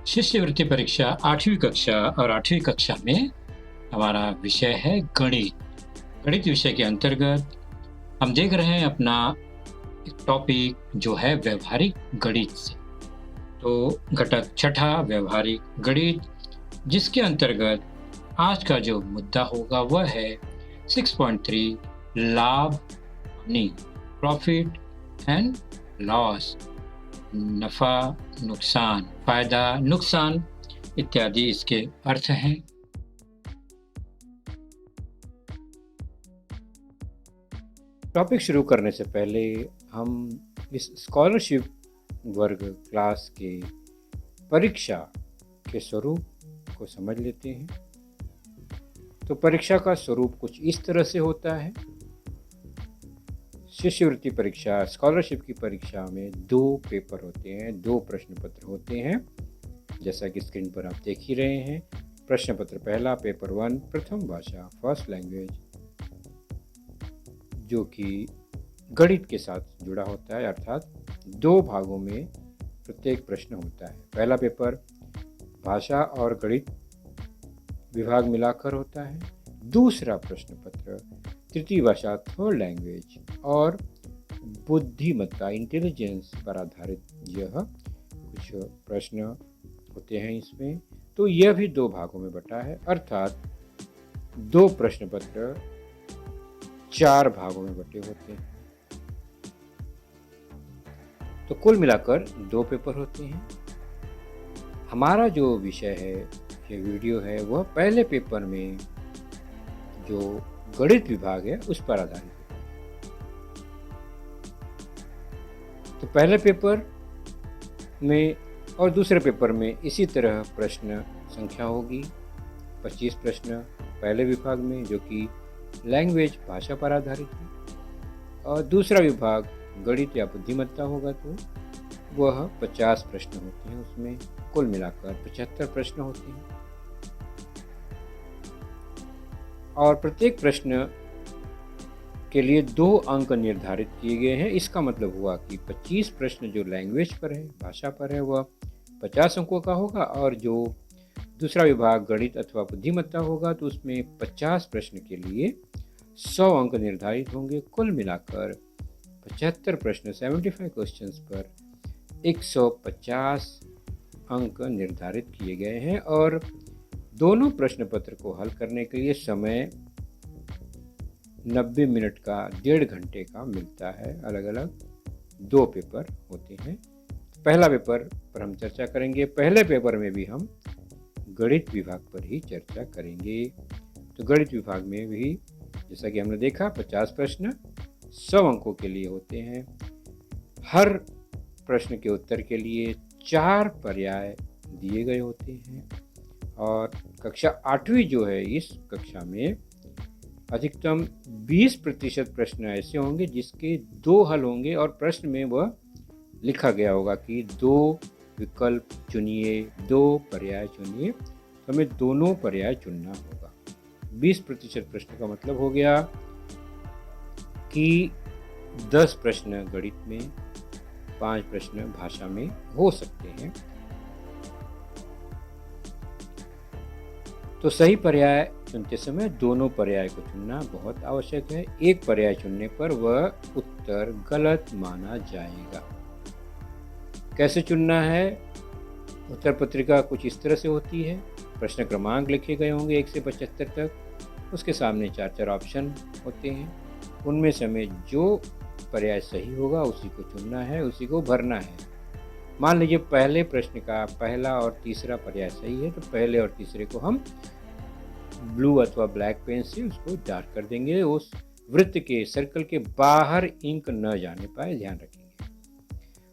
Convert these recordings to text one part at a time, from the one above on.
शिष्यवृत्ति परीक्षा 8वीं कक्षा और 8वीं कक्षा में हमारा विषय है गणित। गणित विषय के अंतर्गत हम देख रहे हैं अपना एक टॉपिक जो है व्यवहारिक गणित से। तो घटक छठा व्यवहारिक गणित, जिसके अंतर्गत आज का जो मुद्दा होगा वह है 6.3 लाभ हानि, प्रॉफिट एंड लॉस, नफा नुकसान, फायदा नुकसान इत्यादि इसके अर्थ हैं। टॉपिक शुरू करने से पहले हम इस स्कॉलरशिप वर्ग क्लास के परीक्षा के स्वरूप को समझ लेते हैं। तो परीक्षा का स्वरूप कुछ इस तरह से होता है। शिष्यवृत्ति परीक्षा, स्कॉलरशिप की परीक्षा में 2 पेपर होते हैं, 2 प्रश्न पत्र होते हैं, जैसा कि स्क्रीन पर आप देख ही रहे हैं। प्रश्न पत्र पहला, पेपर 1, प्रथम भाषा, फर्स्ट लैंग्वेज, जो कि गणित के साथ जुड़ा होता है, अर्थात 2 भागों में प्रत्येक प्रश्न होता है। पहला पेपर भाषा और गणित विभाग मिलाकर होता है। दूसरा प्रश्न पत्र तृतीय भाषा, थर्ड लैंग्वेज और बुद्धिमत्ता, इंटेलिजेंस पर आधारित यह कुछ प्रश्न होते हैं इसमें। तो यह भी 2 भागों में बटा है, अर्थात 2 प्रश्न पत्र 4 भागों में बटे होते हैं। तो कुल मिलाकर 2 पेपर होते हैं। हमारा जो विषय है, ये वीडियो है, वह पहले पेपर में जो गणित विभाग है उस पर आधारित है। तो पहले पेपर में और दूसरे पेपर में इसी तरह प्रश्न संख्या होगी। 25 प्रश्न पहले विभाग में, जो कि लैंग्वेज भाषा पर आधारित है, और दूसरा विभाग गणित या बुद्धिमत्ता होगा तो वह 50 प्रश्न होते हैं। उसमें कुल मिलाकर 75 प्रश्न होते हैं और प्रत्येक प्रश्न के लिए 2 अंक निर्धारित किए गए हैं। इसका मतलब हुआ कि 25 प्रश्न जो लैंग्वेज पर है, भाषा पर है, वह 50 अंकों का होगा, और जो दूसरा विभाग गणित अथवा बुद्धिमत्ता होगा तो उसमें 50 प्रश्न के लिए 100 अंक निर्धारित होंगे। कुल मिलाकर 75 प्रश्न, 75 क्वेश्चंस पर 150 अंक निर्धारित किए गए हैं, और दोनों प्रश्न पत्र को हल करने के लिए समय 90 मिनट का, 1.5 घंटे का मिलता है। अलग अलग 2 पेपर होते हैं। पहला पेपर पर हम चर्चा करेंगे। पहले पेपर में भी हम गणित विभाग पर ही चर्चा करेंगे। तो गणित विभाग में भी जैसा कि हमने देखा 50 प्रश्न 100 अंकों के लिए होते हैं। हर प्रश्न के उत्तर के लिए 4 पर्याय दिए गए होते हैं, और कक्षा 8वीं जो है, इस कक्षा में अधिकतम 20% प्रश्न ऐसे होंगे जिसके 2 हल होंगे, और प्रश्न में वह लिखा गया होगा कि 2 विकल्प चुनिए, 2 पर्याय चुनिए, तो हमें दोनों पर्याय चुनना होगा। 20% प्रश्न का मतलब हो गया कि 10 प्रश्न गणित में, 5 प्रश्न भाषा में हो सकते हैं। तो सही पर्याय चुनते समय दोनों पर्याय को चुनना बहुत आवश्यक है। एक पर्याय चुनने पर वह उत्तर गलत माना जाएगा। कैसे चुनना है? उत्तर पत्रिका कुछ इस तरह से होती है। प्रश्न क्रमांक लिखे गए होंगे 1 से 75 तक। उसके सामने 4 ऑप्शन होते हैं। उनमें से हमें जो पर्याय सही होगा उसी को चुनना है, उसी को भरना है। मान लीजिए पहले प्रश्न का पहला और तीसरा पर्याय सही है, तो पहले और तीसरे को हम ब्लू अथवा ब्लैक पेन से उसको डार्क कर देंगे। उस वृत्त के, सर्कल के बाहर इंक न जाने पाए, ध्यान रखेंगे।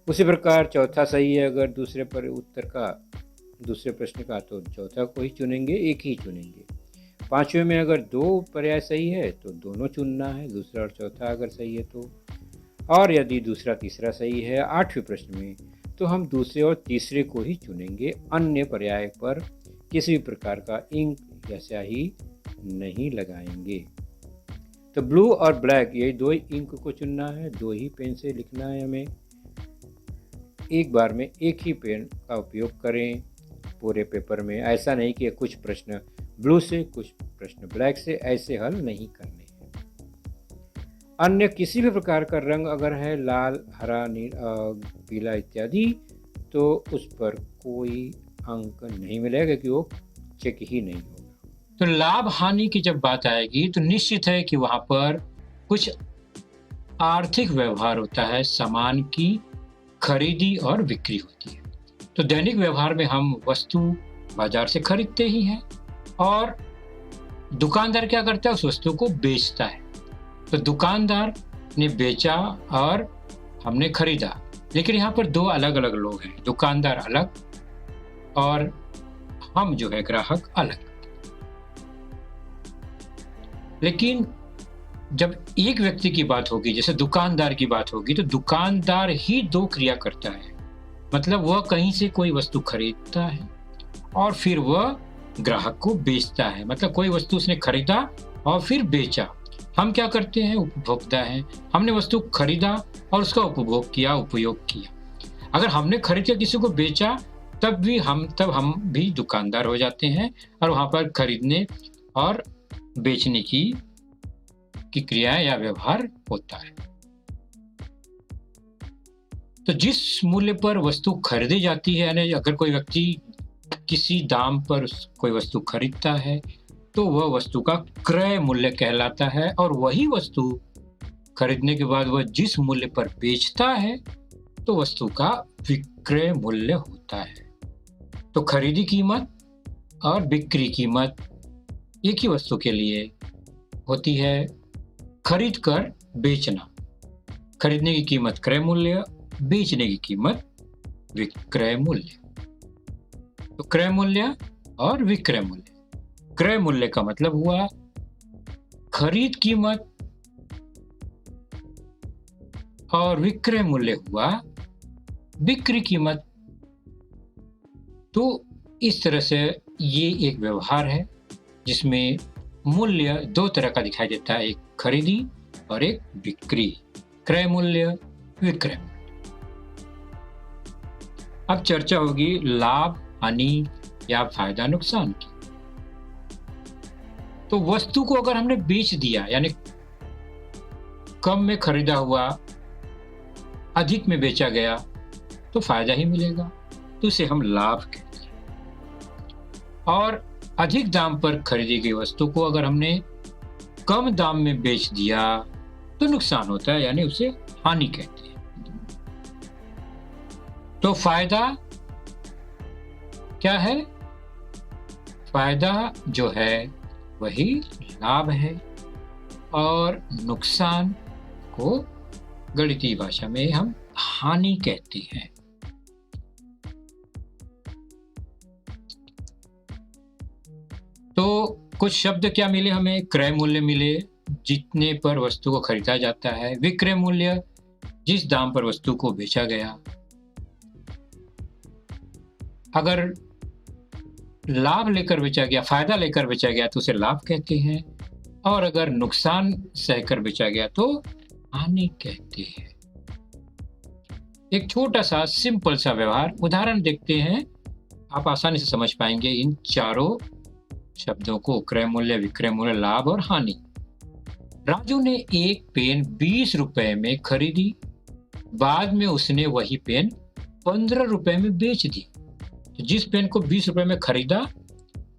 उसी प्रकार चौथा सही है अगर दूसरे प्रश्न का, तो चौथा को ही चुनेंगे, एक ही चुनेंगे। 5वें में अगर 2 पर्याय सही है तो दोनों चुनना है, दूसरा और चौथा अगर सही है तो। और यदि दूसरा तीसरा सही है 8वें प्रश्न में, तो हम दूसरे और तीसरे को ही चुनेंगे। अन्य पर्याय पर किसी भी प्रकार का इंक या स्याही नहीं लगाएंगे। तो ब्लू और ब्लैक, ये 2 इंक को चुनना है, 2 ही पेन से लिखना है हमें। एक बार में एक ही पेन का उपयोग करें। पूरे पेपर में। ऐसा नहीं कि कुछ प्रश्न ब्लू से कुछ प्रश्न ब्लैक से, ऐसे हल नहीं करने हैं। अन्य किसी भी प्रकार का रंग अगर है लाल, हरा, पीला इत्यादि, तो उस पर कोई अंक नहीं मिलेगा क्योंकि वो चेक ही नहीं होगा। तो लाभ हानि की जब बात आएगी तो निश्चित है कि वहां पर कुछ आर्थिक व्यवहार होता है, सामान की खरीदी और बिक्री होती है। तो दैनिक व्यवहार में हम वस्तु बाजार से खरीदते ही हैं और दुकानदार क्या करता है, उस वस्तु को बेचता है। तो दुकानदार ने बेचा और हमने खरीदा, लेकिन यहाँ पर दो अलग अलग लोग हैं, दुकानदार अलग और हम जो है ग्राहक अलग। लेकिन जब एक व्यक्ति की बात होगी, जैसे दुकानदार की बात होगी, तो दुकानदार ही दो क्रिया करता है। मतलब वह कहीं से कोई वस्तु खरीदता है और फिर वह ग्राहक को बेचता है। मतलब कोई वस्तु उसने खरीदा और फिर बेचा। हम क्या करते हैं, उपभोक्ता हैं। हमने वस्तु खरीदा और उसका उपभोग किया, उपयोग किया। अगर हमने खरीद के किसी को बेचा तब हम भी दुकानदार हो जाते हैं और वहां पर खरीदने और बेचने की क्रिया या व्यवहार होता है। तो जिस मूल्य पर वस्तु खरीदी जाती है, यानी अगर कोई व्यक्ति किसी दाम पर कोई वस्तु खरीदता है तो वह वस्तु का क्रय मूल्य कहलाता है, और वही वस्तु खरीदने के बाद वह जिस मूल्य पर बेचता है तो वस्तु का विक्रय मूल्य होता है। तो खरीदी कीमत और बिक्री कीमत एक ही वस्तु के लिए होती है। खरीद कर बेचना, खरीदने की कीमत क्रय मूल्य, बेचने की कीमत विक्रय मूल्य। तो क्रय मूल्य और विक्रय मूल्य। क्रय मूल्य का मतलब हुआ खरीद कीमत और विक्रय मूल्य हुआ बिक्री कीमत। तो इस तरह से ये एक व्यवहार है जिसमें मूल्य दो तरह का दिखाई देता है, एक खरीदी और एक बिक्री, क्रय मूल्य, विक्रय मूल्य। अब चर्चा होगी लाभ हानि या फायदा नुकसान की। तो वस्तु को अगर हमने बेच दिया, यानी कम में खरीदा हुआ अधिक में बेचा गया, तो फायदा ही मिलेगा, तो इसे हम लाभ कहते हैं। और अधिक दाम पर खरीदी गई वस्तु को अगर हमने कम दाम में बेच दिया तो नुकसान होता है, यानी उसे हानि कहते हैं। तो फायदा क्या है? फायदा जो है वही लाभ है, और नुकसान को गणितीय भाषा में हम हानि कहते हैं। तो कुछ शब्द क्या मिले हमें? क्रय मूल्य मिले, जितने पर वस्तु को खरीदा जाता है। विक्रय मूल्य, जिस दाम पर वस्तु को बेचा गया। अगर लाभ लेकर बेचा गया, फायदा लेकर बेचा गया तो उसे लाभ कहते हैं, और अगर नुकसान सहकर बेचा गया तो हानि कहते हैं। एक छोटा सा सिंपल सा व्यवहार उदाहरण देखते हैं, आप आसानी से समझ पाएंगे इन चारों शब्दों को, क्रय मूल्य, विक्रय मूल्य, लाभ और हानि। राजू ने एक पेन 20 रुपए में खरीदी, बाद में उसने वही पेन 15 रुपए में बेच दी। तो जिस पेन को 20 रुपए में खरीदा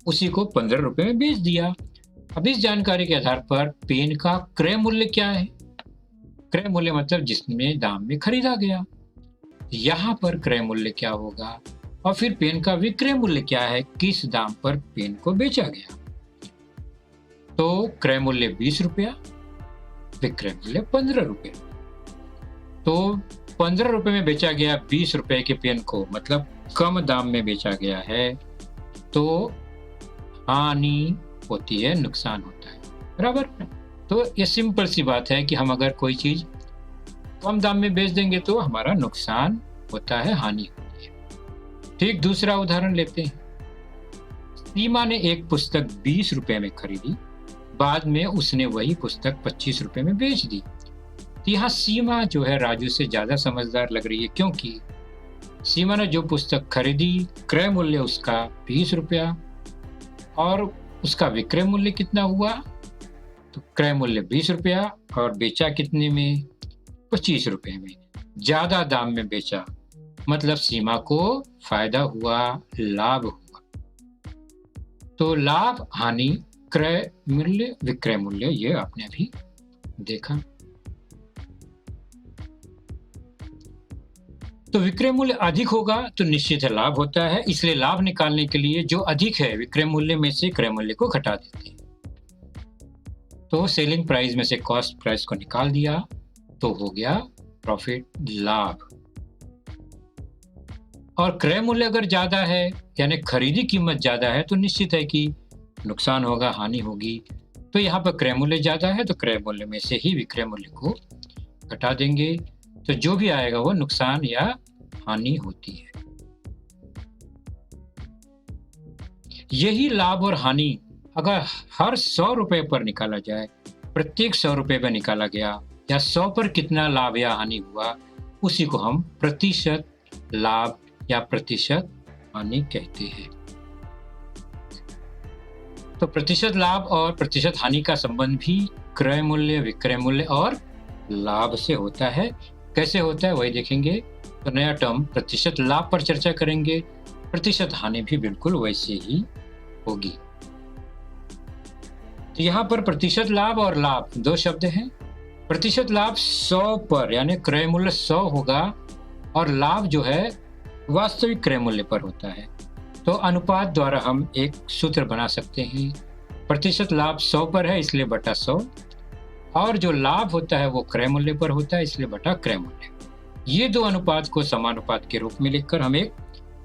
उसी को 15 रुपए में बेच दिया। अब इस जानकारी के आधार पर पेन का क्रय मूल्य क्या है? क्रय मूल्य मतलब जिसमें दाम में खरीदा गया। यहाँ पर क्रय मूल्य क्या होगा? और फिर पेन का विक्रय मूल्य क्या है? किस दाम पर पेन को बेचा गया। तो क्रय मूल्य 20 रुपया, विक्रय मूल्य 15 रुपये। तो 15 रुपये में बेचा गया 20 रुपए के पेन को, मतलब कम दाम में बेचा गया है, तो हानि होती है, नुकसान होता है, बराबर। तो ये सिंपल सी बात है कि हम अगर कोई चीज कम दाम में बेच देंगे तो हमारा नुकसान होता है, हानि होती है। ठीक, दूसरा उदाहरण लेते हैं। सीमा ने एक पुस्तक 20 रुपए में खरीदी, बाद में उसने वही पुस्तक 25 रुपए में बेच दी। तो यहाँ सीमा जो है राजू से ज्यादा समझदार लग रही है, क्योंकि सीमा ने जो पुस्तक खरीदी, क्रय मूल्य उसका 20 रुपया और उसका विक्रय मूल्य कितना हुआ? तो क्रय मूल्य 20 रुपया और बेचा कितने में? 25 रुपए में। ज्यादा दाम में बेचा, मतलब सीमा को फायदा हुआ, लाभ हुआ। तो लाभ, हानि, क्रय मूल्य, विक्रय मूल्य, ये आपने अभी देखा। तो विक्रय मूल्य अधिक होगा तो निश्चित है लाभ होता है, इसलिए लाभ निकालने के लिए जो अधिक है विक्रय मूल्य में से क्रय मूल्य को घटा देते हैं। तो सेलिंग प्राइस में से कॉस्ट प्राइस को निकाल दिया तो हो गया प्रॉफिट, लाभ। और क्रय मूल्य अगर ज्यादा है यानी खरीदी कीमत ज्यादा है तो निश्चित है कि नुकसान होगा, हानि होगी। तो यहाँ पर क्रय मूल्य ज्यादा है तो क्रय मूल्य में से ही विक्रय मूल्य को घटा देंगे, तो जो भी आएगा वो नुकसान या हानि होती है। यही लाभ और हानि अगर हर 100 रुपए पर निकाला जाए, प्रत्येक 100 रुपए पर निकाला गया या 100 पर कितना लाभ या हानि हुआ, उसी को हम प्रतिशत लाभ या प्रतिशत हानि कहते हैं। तो प्रतिशत लाभ और प्रतिशत हानि का संबंध भी क्रय मूल्य, विक्रय मूल्य और लाभ से होता है। कैसे होता है वही देखेंगे। तो नया टर्म प्रतिशत लाभ पर चर्चा करेंगे, प्रतिशत हानि भी बिल्कुल वैसे ही होगी। तो यहाँ पर प्रतिशत लाभ और लाभ दो शब्द हैं। प्रतिशत लाभ 100 पर यानी क्रय मूल्य 100 होगा और लाभ जो है वास्तविक क्रय मूल्य पर होता है। तो अनुपात द्वारा हम एक सूत्र बना सकते हैं। प्रतिशत लाभ 100 पर है इसलिए बटा 100, और जो लाभ होता है वो क्रय मूल्य पर होता है इसलिए बटा क्रय मूल्य। ये दो अनुपात को समानुपात के रूप में लिखकर हम एक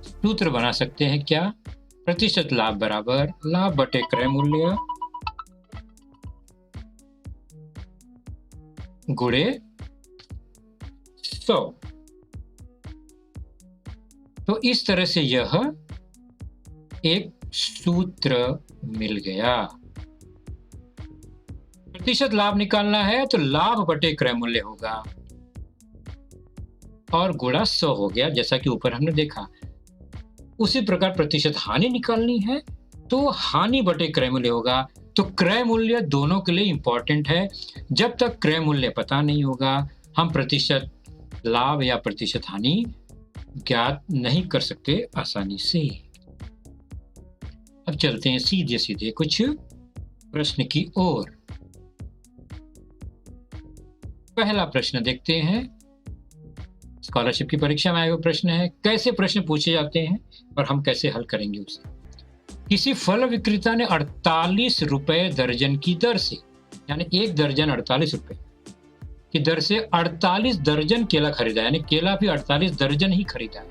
सूत्र बना सकते हैं। क्या? प्रतिशत लाभ बराबर लाभ बटे क्रय मूल्य गुणे 100। तो इस तरह से यह एक सूत्र मिल गया। प्रतिशत लाभ निकालना है तो लाभ बटे क्रय मूल्य होगा और गुणा 100 हो गया, जैसा कि ऊपर हमने देखा। उसी प्रकार प्रतिशत हानि निकालनी है तो हानि बटे क्रय मूल्य होगा। तो क्रय मूल्य दोनों के लिए इंपॉर्टेंट है। जब तक क्रय मूल्य पता नहीं होगा हम प्रतिशत लाभ या प्रतिशत हानि ज्ञात नहीं कर सकते आसानी से। अब चलते हैं सीधे सीधे कुछ प्रश्न की ओर। पहला प्रश्न देखते हैं। स्कॉलरशिप की परीक्षा में आया हुआ प्रश्न है। कैसे प्रश्न पूछे जाते हैं और हम कैसे हल करेंगे उसे। किसी फल विक्रेता ने 48 रुपए दर्जन की दर से, यानी एक दर्जन 48 रुपए की दर से 48 दर्जन केला खरीदा, यानी केला भी 48 दर्जन ही खरीदा है।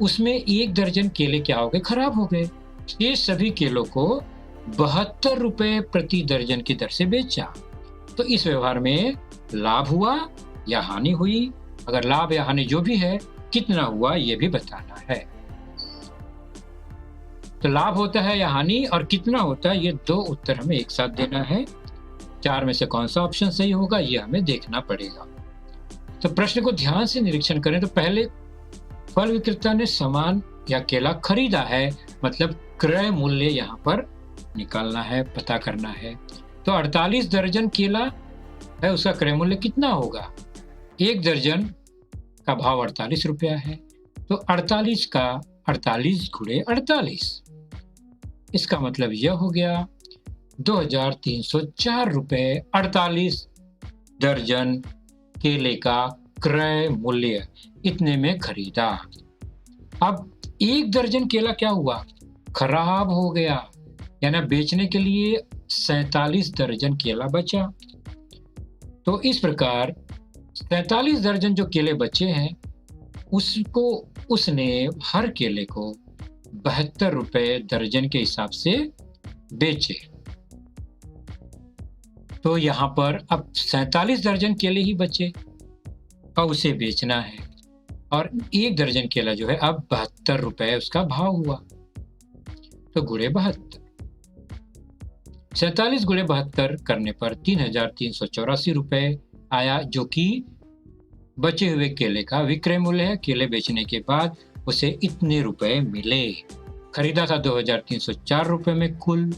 उसमें एक दर्जन केले क्या हो गए? खराब हो गए। ये सभी केलों को 72 रुपए प्रति दर्जन की दर से बेचा। तो इस व्यवहार में लाभ हुआ या हानि हुई? अगर लाभ या हानि जो भी है, कितना हुआ ये भी बताना है। तो लाभ होता है या हानि और कितना होता है, ये दो उत्तर हमें एक साथ देना है। 4 में से कौन सा ऑप्शन सही होगा ये हमें देखना पड़ेगा। तो प्रश्न को ध्यान से निरीक्षण करें। तो पहले फल विक्रेता ने सामान या केला खरीदा है, मतलब क्रय मूल्य यहाँ पर निकालना है, पता करना है। तो 48 दर्जन केला है, उसका क्रय मूल्य कितना होगा? एक दर्जन का भाव 48 रुपया है, तो 48 का 48 गुणे 48, इसका मतलब यह हो गया 2304 रुपए 48 दर्जन केले का क्रय मूल्य, इतने में खरीदा। अब एक दर्जन केला क्या हुआ? खराब हो गया, यानी बेचने के लिए 47 दर्जन केला बचा। तो इस प्रकार 47 दर्जन जो केले बचे हैं उसने हर केले को 72 रुपए दर्जन के हिसाब से बेचे। तो यहाँ पर अब 47 दर्जन केले ही बचे और उसे बेचना है, और एक दर्जन केला जो है अब 72 रुपए उसका भाव हुआ, तो गुणे 72। 47 गुणे 72 करने पर 3384 रुपए आया, जो कि बचे हुए केले का विक्रय मूल्य है। केले बेचने के बाद उसे इतने रुपए मिले। खरीदा था 2304 रुपए में कुल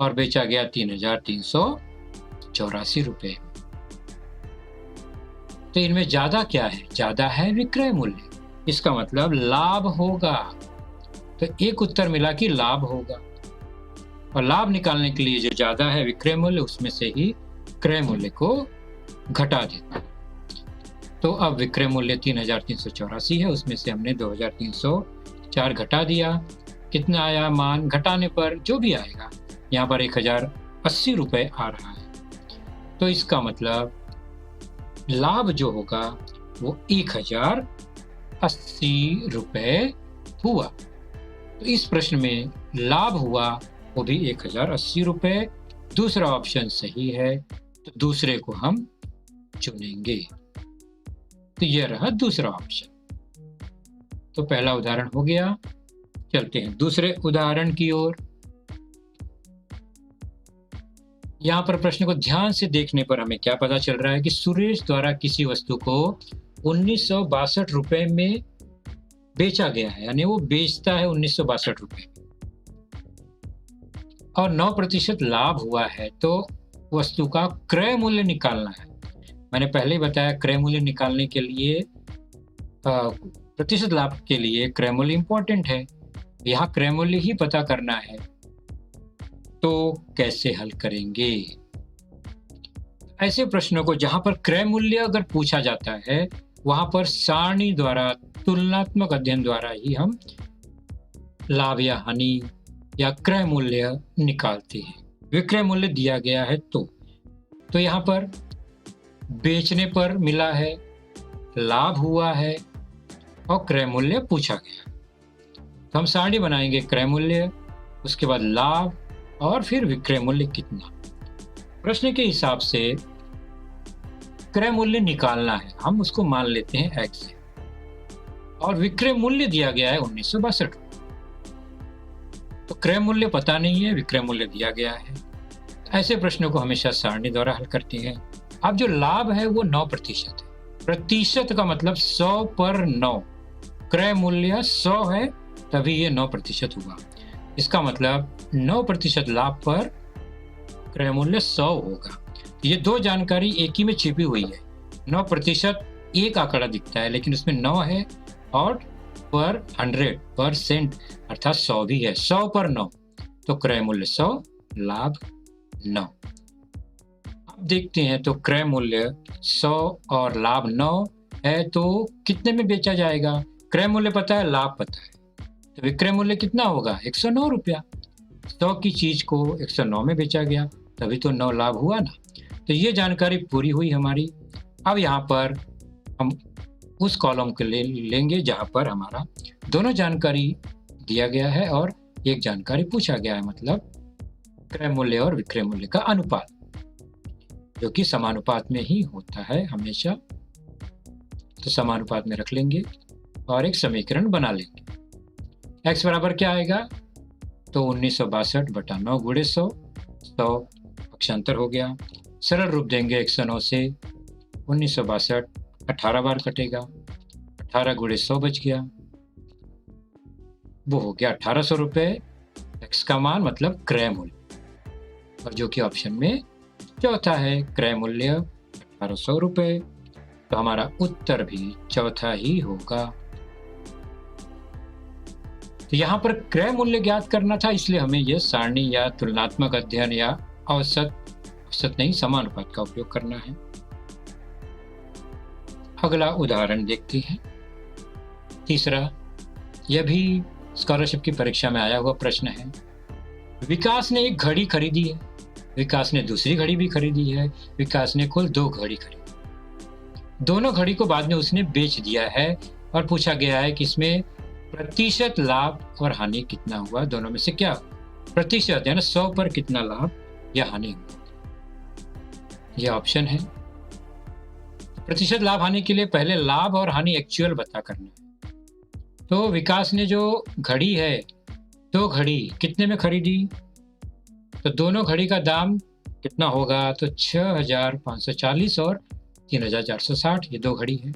और बेचा गया 3384 रुपए। तो इनमें ज्यादा क्या है? ज्यादा है विक्रय मूल्य। इसका मतलब लाभ होगा। तो एक उत्तर मिला कि लाभ होगा। और लाभ निकालने के लिए जो ज्यादा है विक्रय मूल्य, उसमें से ही क्रय मूल्य को घटा देते। तो अब विक्रय मूल्य 3384 है, उसमें से हमने 2304 घटा दिया। कितना आया मान? घटाने पर जो भी आएगा, यहाँ पर 1080 रुपए आ रहा है। तो इसका मतलब लाभ जो होगा वो 1080 रुपए हुआ। तो इस प्रश्न में लाभ हुआ वो भी 1080 रुपए। दूसरा ऑप्शन सही है, तो दूसरे को हम चुनेंगे। तो यह रहा दूसरा ऑप्शन। तो पहला उदाहरण हो गया। चलते हैं दूसरे उदाहरण की ओर। यहाँ पर प्रश्न को ध्यान से देखने पर हमें क्या पता चल रहा है कि सुरेश द्वारा किसी वस्तु को 1962 रुपए में बेचा गया है, यानी वो बेचता है 1962 रुपए और 9% लाभ हुआ है। तो वस्तु का क्रय मूल्य निकालना है। मैंने पहले ही बताया क्रय मूल्य निकालने के लिए प्रतिशत लाभ के लिए क्रय मूल्य इंपॉर्टेंट है। यहाँ क्रय मूल्य ही पता करना है। तो कैसे हल करेंगे ऐसे प्रश्नों को? जहां पर क्रय मूल्य अगर पूछा जाता है, वहां पर सारणी द्वारा, तुलनात्मक अध्ययन द्वारा ही हम लाभ या हानि या क्रय मूल्य निकालते हैं। विक्रय मूल्य दिया गया है तो यहाँ पर बेचने पर मिला है, लाभ हुआ है और क्रय मूल्य पूछा गया। तो हम सारणी बनाएंगे, क्रय मूल्य, उसके बाद लाभ और फिर विक्रय मूल्य कितना। प्रश्न के हिसाब से क्रय मूल्य निकालना है, हम उसको मान लेते हैं x है और विक्रय मूल्य दिया गया है 1962। तो क्रय मूल्य पता नहीं है, विक्रय मूल्य दिया गया है। ऐसे प्रश्नों को हमेशा सारणी द्वारा हल करते हैं। अब जो लाभ है वो 9% है। प्रतिशत का मतलब 100 पर 9। क्रय मूल्य 100 है, तभी ये 9% हुआ। इसका मतलब 9% लाभ पर क्रय मूल्य 100 होगा। ये दो जानकारी एक ही में छिपी हुई है। 9% एक आंकड़ा दिखता है, लेकिन उसमें 9 है और पर 100% अर्थात 100 भी है। 100 पर 9, तो क्रय मूल्य 100, लाभ 9। अब देखते हैं, तो क्रय मूल्य 100 और लाभ 9 है, तो कितने में बेचा जाएगा? क्रय मूल्य पता है, लाभ पता है, तो विक्रय मूल्य कितना होगा? 109 रुपया। 100 की चीज को 109 में बेचा गया, तभी तो 9 लाभ हुआ ना। तो ये जानकारी पूरी हुई हमारी। अब यहाँ पर हम उस कॉलम को लेंगे जहाँ पर हमारा दोनों जानकारी दिया गया है और एक जानकारी पूछा गया है, मतलब क्रय मूल्य और विक्रय मूल्य का अनुपात, जो कि समानुपात में ही होता है हमेशा। तो समानुपात में रख लेंगे और एक समीकरण बना लेंगे। x बराबर क्या आएगा? तो 1962 बटा 9 गुणे 100, 100 पक्षांतर हो गया। सरल रूप देंगे 109 से 1962 18 बार कटेगा, 18 गुणे 100 बच गया, वो हो गया 1800 रुपये x का मान, मतलब क्रय मूल्य। और जो कि ऑप्शन में चौथा है, क्रय मूल्य 1800 रुपये। तो हमारा उत्तर भी चौथा ही होगा। तो यहाँ पर क्रय मूल्य ज्ञात करना था, इसलिए हमें यह सारणी या तुलनात्मक अध्ययन या औसत नहीं, समानुपात का उपयोग करना है। अगला उदाहरण देखते हैं। तीसरा, यह भी स्कॉलरशिप की परीक्षा में आया हुआ प्रश्न है। विकास ने एक घड़ी खरीदी है, विकास ने दूसरी घड़ी भी खरीदी है, विकास ने कुल 2 घड़ी खरीदी। दोनों घड़ी को बाद में उसने बेच दिया है और पूछा गया है कि इसमें प्रतिशत लाभ और हानि कितना हुआ, दोनों में से क्या प्रतिशत, यानी 100 पर कितना लाभ या हानि हुआ। यह ऑप्शन है। प्रतिशत लाभ हानि के लिए पहले लाभ और हानि एक्चुअल पता करना है। तो विकास ने जो घड़ी है, 2 घड़ी कितने में खरीदी? तो दोनों घड़ी का दाम कितना होगा? तो 6540 और 3460, ये 2 घड़ी है।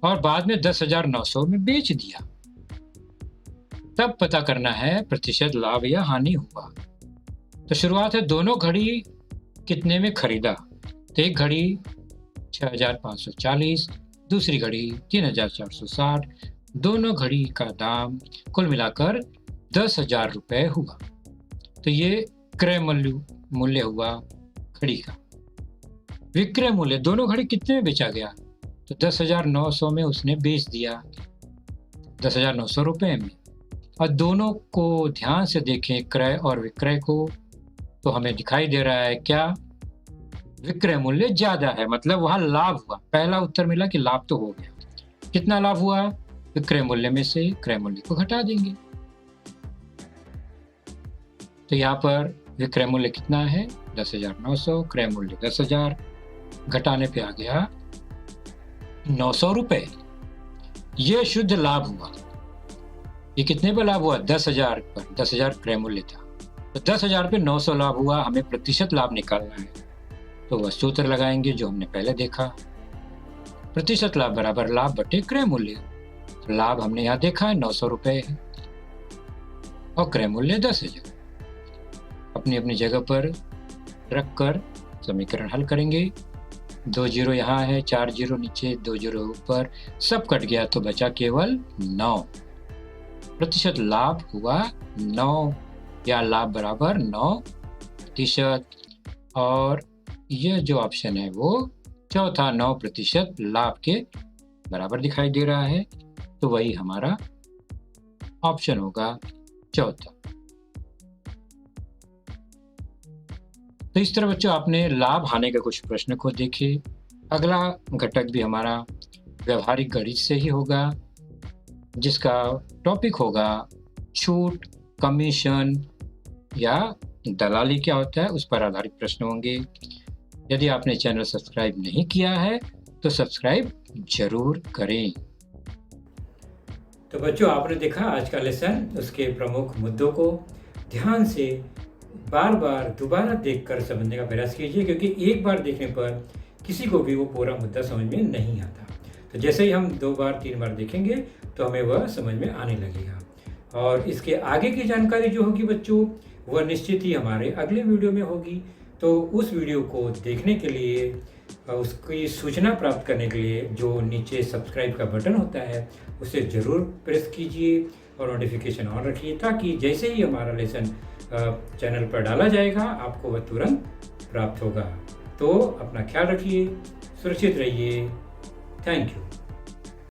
और बाद में 10,900 में बेच दिया। तब पता करना है प्रतिशत लाभ या हानि हुआ। तो शुरुआत है, दोनों घड़ी कितने में खरीदा? तो एक घड़ी 6,540, दूसरी घड़ी 3,460, दोनों घड़ी का दाम कुल मिलाकर 10,000 रुपये हुआ। तो ये क्रय मूल्य हुआ घड़ी का। विक्रय मूल्य, दोनों घड़ी कितने में बेचा गया? तो 10,900 में उसने बेच दिया, 10,900 रुपये में। और दोनों को ध्यान से देखें, क्रय और विक्रय को, तो हमें दिखाई दे रहा है क्या? विक्रय मूल्य ज्यादा है, मतलब वहां लाभ हुआ। पहला उत्तर मिला कि लाभ तो हो गया। कितना लाभ हुआ? विक्रय मूल्य में से क्रय मूल्य को घटा देंगे। तो यहाँ पर विक्रय मूल्य कितना है? 10,900, क्रय मूल्य 10,000, घटाने पे आ गया 900 रुपये। ये शुद्ध लाभ हुआ। ये कितने पर लाभ हुआ? 10,000 पर। 10,000 क्रय मूल्य था, तो 10,000 पे 900 लाभ हुआ। हमें प्रतिशत लाभ निकालना है, तो वह सूत्र लगाएंगे जो हमने पहले देखा। प्रतिशत लाभ बराबर लाभ बटे क्रय मूल्य। तो लाभ हमने यहाँ देखा है 900 रुपये है और क्रय मूल्य 10,000। अपनी अपनी जगह पर रखकर समीकरण हल करेंगे। 2 जीरो यहाँ है, 4 जीरो नीचे, 2 जीरो ऊपर, सब कट गया तो बचा केवल 9। प्रतिशत लाभ हुआ 9, या लाभ बराबर 9%। और यह जो ऑप्शन है वो चौथा 9% लाभ के बराबर दिखाई दे रहा है, तो वही हमारा ऑप्शन होगा चौथा। तो इस तरह बच्चों आपने लाभ हानि के कुछ प्रश्न को देखे। अगला घटक भी हमारा व्यवहारिक गणित से ही होगा, जिसका टॉपिक होगा छूट, कमीशन या दलाली क्या होता है, उस पर आधारित प्रश्न होंगे। यदि आपने चैनल सब्सक्राइब नहीं किया है तो सब्सक्राइब जरूर करें। तो बच्चों आपने देखा आज का लेसन, उसके प्रमुख मुद्दों को ध्यान से बार बार दोबारा देखकर समझने का प्रयास कीजिए, क्योंकि एक बार देखने पर किसी को भी वो पूरा मुद्दा समझ में नहीं आता। तो जैसे ही हम 2 बार 3 बार देखेंगे तो हमें वह समझ में आने लगेगा। और इसके आगे की जानकारी जो होगी बच्चों, वह निश्चित ही हमारे अगले वीडियो में होगी। तो उस वीडियो को देखने के लिए, उसकी सूचना प्राप्त करने के लिए जो नीचे सब्सक्राइब का बटन होता है उसे ज़रूर प्रेस कीजिए और नोटिफिकेशन ऑन रखिए, ताकि जैसे ही हमारा लेसन चैनल पर डाला जाएगा आपको वह तुरंत प्राप्त होगा। तो अपना ख्याल रखिए, सुरक्षित रहिए। Thank you.